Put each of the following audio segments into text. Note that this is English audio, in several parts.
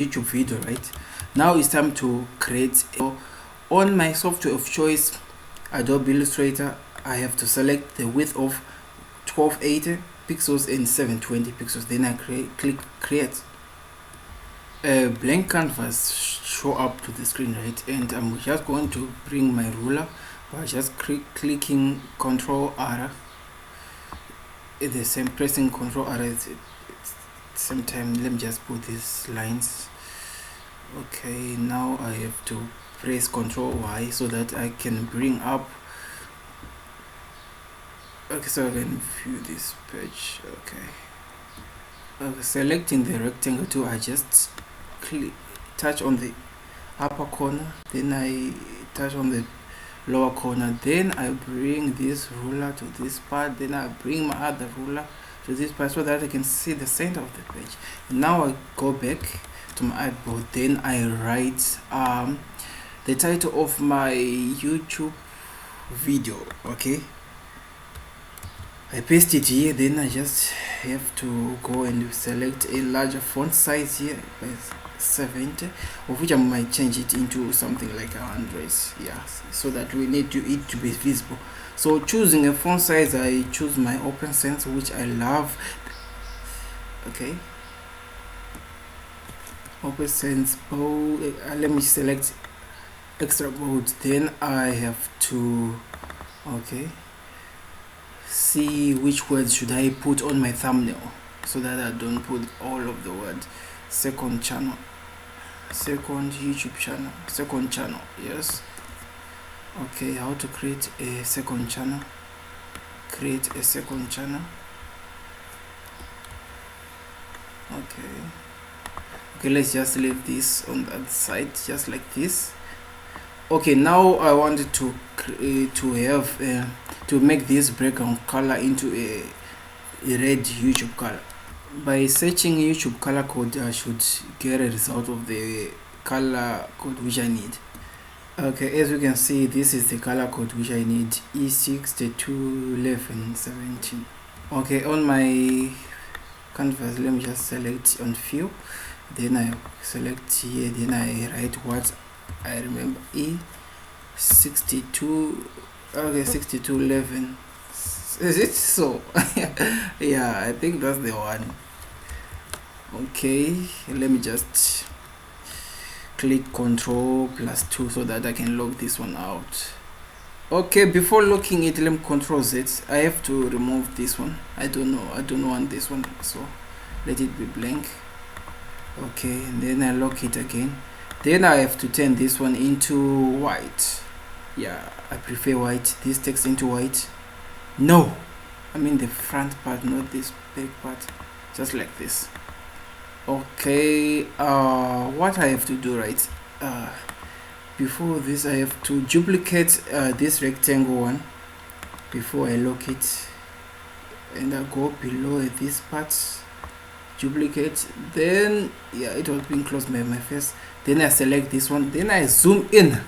YouTube video, right? Now it's time to create on my software of choice, Adobe Illustrator. I have to select the width of 1280 pixels and 720 pixels. Then I click create. A blank canvas show up to the screen, right? And I'm just going to bring my ruler by just clicking Ctrl R. At the same pressing Ctrl R at the same time. Let me just put these lines. Okay, now I have to press Ctrl Y so that I can bring up. Okay, so I can view this page. Okay, selecting the rectangle tool, I just touch on the upper corner, then I touch on the lower corner, then I bring this ruler to this part, then I bring my other ruler to this part so that I can see the center of the page. Now I go back to my artboard, then I write the title of my YouTube video. Okay, I paste it here, then I just have to go and select a larger font size here by 70, of which I might change it into something like 100. Yes, so that we need it to be visible. So choosing a font size, I choose my Open Sans, which I love. Okay, Open Sans bold. Let me select extra bold. Then I have to see which words should I put on my thumbnail so that I don't put all of the words. Second channel, second YouTube channel, second channel. Yes. Okay, how to create a second channel? Create a second channel. Okay, let's just leave this on that side just like this. Okay, now I wanted to have to make this background color into a red YouTube color. By searching YouTube color code, I should get a result of the color code which I need. Okay, as you can see, this is the color code which I need, E621117. Okay, on my canvas, let me just select on fill, then I select here, then I write what I remember, E62. Okay, 6211. Is it so? Yeah, I think that's the one. Okay, let me just click Ctrl+2 so that I can log this one out. Okay, before locking it, let me Ctrl Z. I have to remove this one. I don't want this one, so let it be blank. Okay, and then I lock it again. Then I have to turn this one into white. Yeah, I prefer white. This text into white. No, I mean the front part, not this back part. Just like this. Okay, what I have to do, right? Before this, I have to duplicate this rectangle one before I lock it, and I go below this part, duplicate. Then yeah, it was being closed by my face. Then I select this one. Then I zoom in.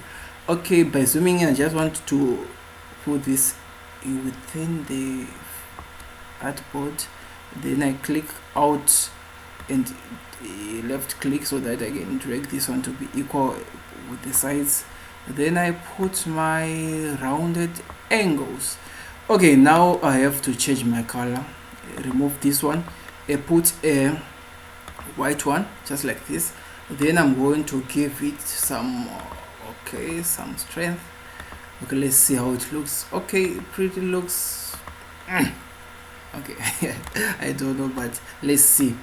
Okay, by zooming in, I just want to put this within the artboard. Then I click out and left click so that I can drag this one to be equal with the sides. Then I put my rounded angles. Okay, now I have to change my color. Remove this one. I put a white one just like this. Then I'm going to give it some some strength. Okay, let's see how it looks. Okay, pretty looks okay. I don't know, but let's see.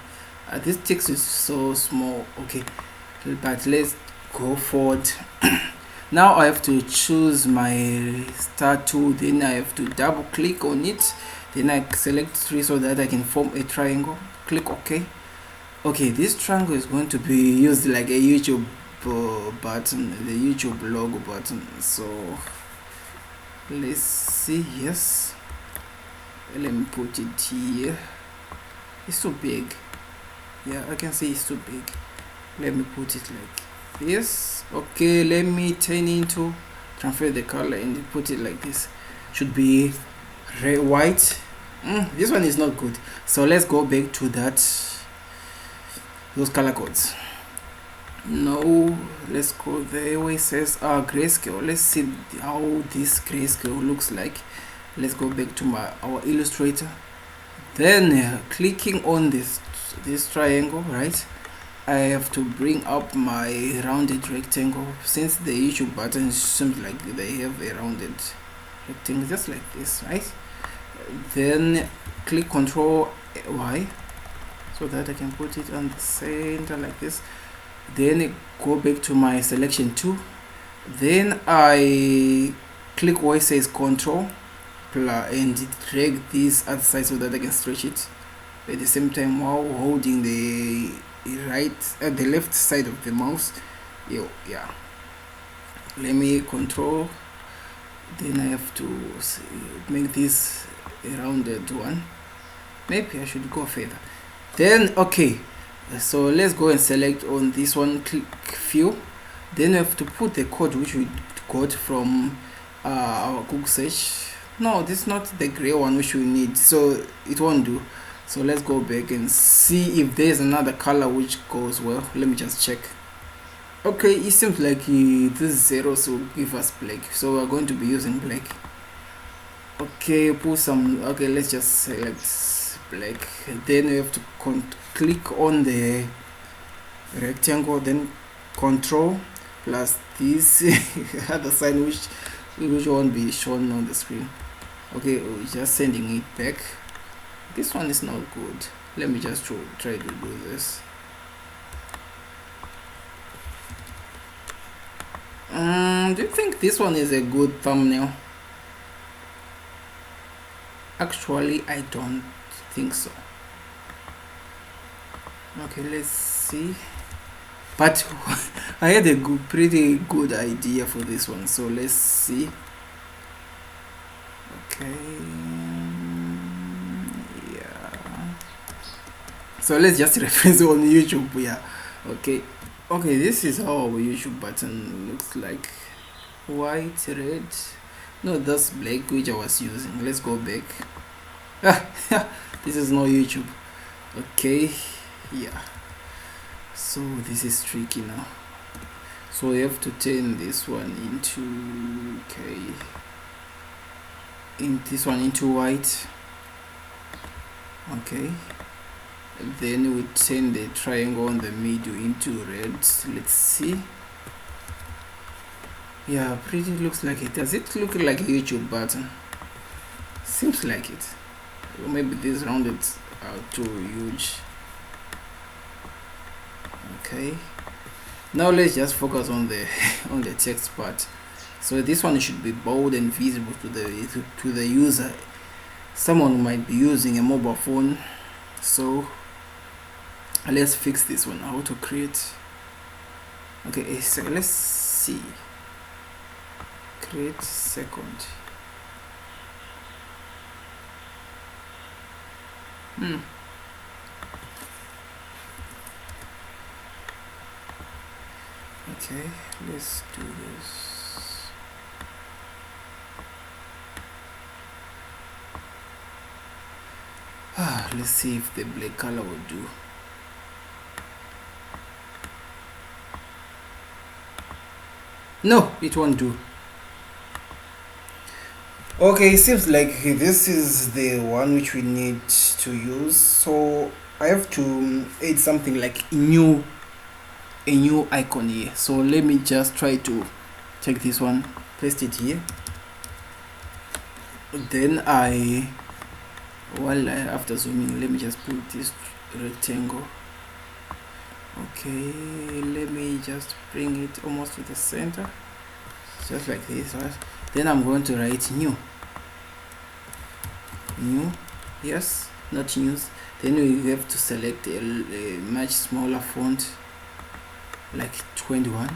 This text is so small. Okay, but let's go forward. Now I have to choose my star tool, then I have to double click on it, then I select 3 so that I can form a triangle. Click OK. Okay, this triangle is going to be used like a YouTube button, the YouTube logo button. So let's see. Yes, let me put it here. It's too big. Yeah, I can see it's too big. Let me put it like this. Okay, let me transfer the color and put it like this. Should be red, white. This one is not good, so let's go back to those color codes. No, let's go there where it says grayscale. Let's see how this grayscale looks like. Let's go back to our Illustrator. Then clicking on this triangle, right, I have to bring up my rounded rectangle. Since the YouTube button seems like they have a rounded rectangle just like this, right? Then click Ctrl Y so that I can put it on the center like this. Then go back to my selection tool. Then I click where it says Control and drag this other side so that I can stretch it at the same time while holding the the left side of the mouse. Yeah, let me control. Then I have to make this a rounded one. Maybe I should go further. Then okay, so let's go and select on this one, click View. Then we have to put the code which we got from our Google search. No, this is not the gray one which we need, so it won't do. So let's go back and see if there's another color which goes well. Let me just check. Okay, it seems like this zeros will give us black, so we're going to be using black. Okay, put some. Okay, let's just select black. Then we have to click on the rectangle, then Control plus this other sign which won't be shown on the screen. Okay, we're just sending it back. This one is not good. Let me just try to do this. Do you think this one is a good thumbnail? Actually, I don't think so. Okay, let's see. But I had a pretty good idea for this one, so let's see. Okay, yeah. So let's just reference on YouTube. Yeah. Okay. Okay, this is how our YouTube button looks like. White, red. No, that's black which I was using. Let's go back. This is no YouTube. Okay, yeah. So this is tricky now. So we have to turn this one into this one into white. Okay. And then we turn the triangle on the middle into red. Let's see. Yeah, pretty looks like it. Does it look like a YouTube button? Seems like it. Or maybe these rounded are too huge. Okay. Now let's just focus on the on the text part. So this one should be bold and visible to the user. Someone might be using a mobile phone, so let's fix this one. How to create? Okay, so let's see. Create second. Okay, let's do this. Let's see if the black color will do. No, it won't do. Okay, it seems like this is the one which we need to use. So I have to add something like a new icon here. So let me just try to take this one, paste it here. Then after zooming, let me just put this rectangle. Okay, let me just bring it almost to the center, just like this, right? Then I'm going to write new, yes, not news. Then we have to select a much smaller font, like 21,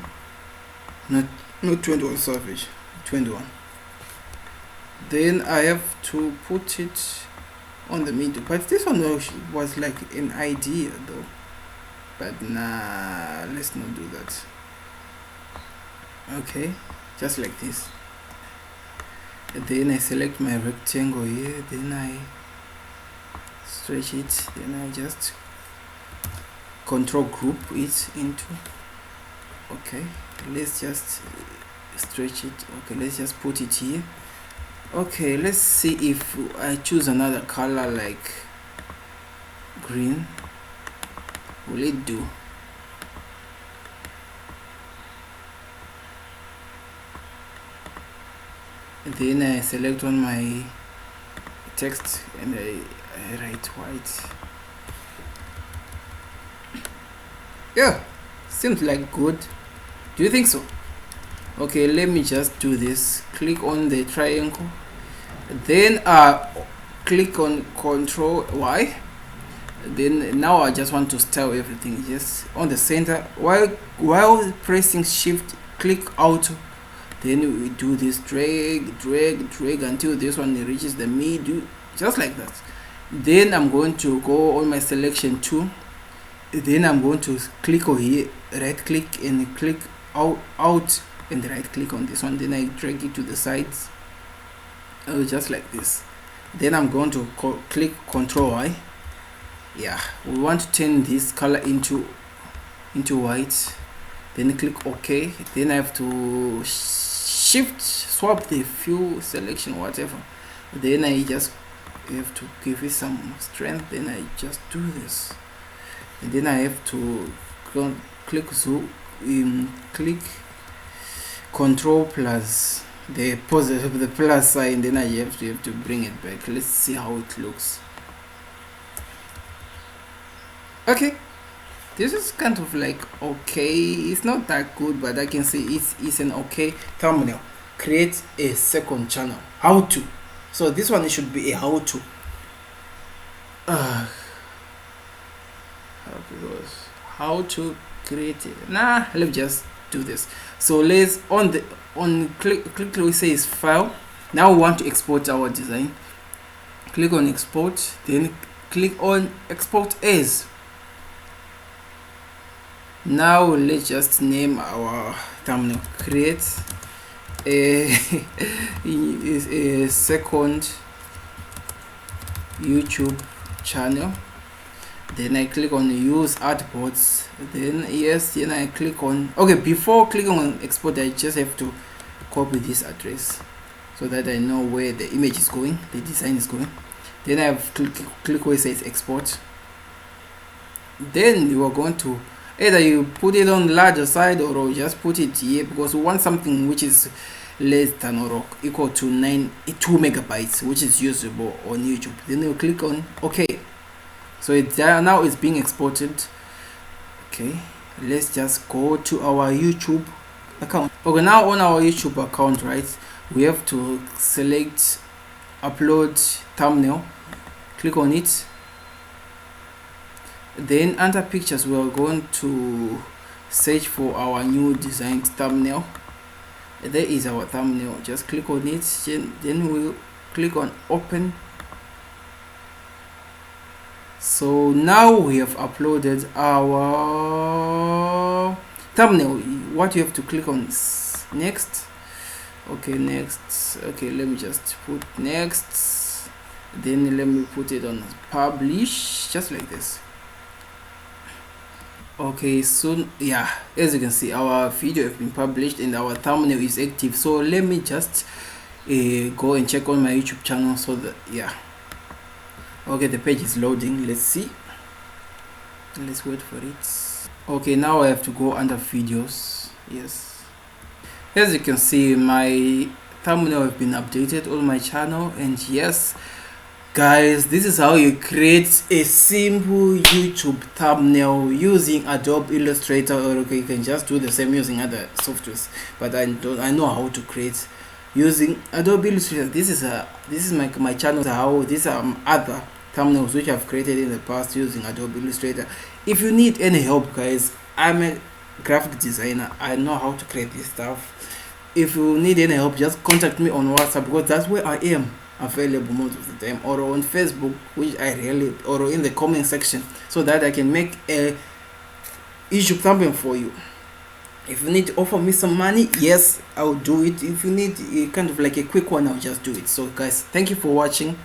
not 21 Savage, 21. Then I have to put it on the middle, but this one was like an idea though, but nah, let's not do that. Okay, just like this. And then I select my rectangle here, then I stretch it, then I just control group it into Okay, let's just stretch it. Okay, let's just put it here. Okay, let's see if I choose another color like green. Will it do? And then I select on my text and I write white. Yeah, seems like good. Do you think so? Okay, let me just do this. Click on the triangle, then click on Control Y. Then now I just want to style everything just on the center. While pressing Shift, click Auto. Then we do this drag until this one reaches the middle, just like that. Then I'm going to go on my selection tool. Then I'm going to click over here, right click and click out and right click on this one. Then I drag it to the sides, just like this. Then I'm going to click Control Y. Yeah, we want to turn this color into white. Then click OK. Then I have to shift swap the few selection, whatever. Then I just have to give it some strength. Then I just do this, and then I have to click zoom, click Control plus the positive, the plus sign. Then I have to bring it back. Let's see how it looks. Okay, this is kind of like okay. It's not that good, but I can say it's an okay thumbnail. Create a second channel. How to? So this one should be a how to. How to create it? Nah, let's just do this. So let's click where it says file. Now we want to export our design. Click on export, then click on export as. Now let's just name our thumbnail. Create a second YouTube channel. Then I click on use artboards. Then yes, then I click on okay. Before clicking on export, I just have to copy this address so that I know where the image is going, the design is going. Then I have click where it says export. Then you are going to either you put it on the larger side or just put it here, because we want something which is less than or equal to 2 megabytes, which is usable on YouTube. Then you click on OK. So it's there now, it's being exported. Okay, let's just go to our YouTube account. Okay, now on our YouTube account, right, we have to select upload thumbnail. Click on it. Then under pictures, we are going to search for our new design thumbnail. There is our thumbnail. Just click on it. Then we'll click on open. So now we have uploaded our thumbnail. What you have to click on is next. Okay, next. Okay, let me just put next. Then let me put it on publish, just like this. Okay, so yeah, as you can see, our video has been published and our thumbnail is active. So let me just go and check on my YouTube channel. So that, yeah, okay, the page is loading. Let's see, let's wait for it. Okay, now I have to go under videos. Yes, as you can see, my thumbnail has been updated on my channel. And yes guys, this is how you create a simple YouTube thumbnail using Adobe Illustrator, or okay, you can just do the same using other softwares, but I know how to create using Adobe Illustrator. This is my channel. How these are other thumbnails which I've created in the past using Adobe Illustrator. If you need any help, guys, I'm a graphic designer. I know how to create this stuff. If you need any help, just contact me on WhatsApp, because that's where I am available most of the time, or on Facebook, which I really, or in the comment section, so that I can make a YouTube thumbnail for you. If you need to offer me some money, yes, I'll do it. If you need a kind of like a quick one, I'll just do it. So guys, thank you for watching,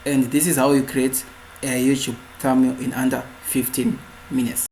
and this is how you create a YouTube thumbnail in under 15 minutes.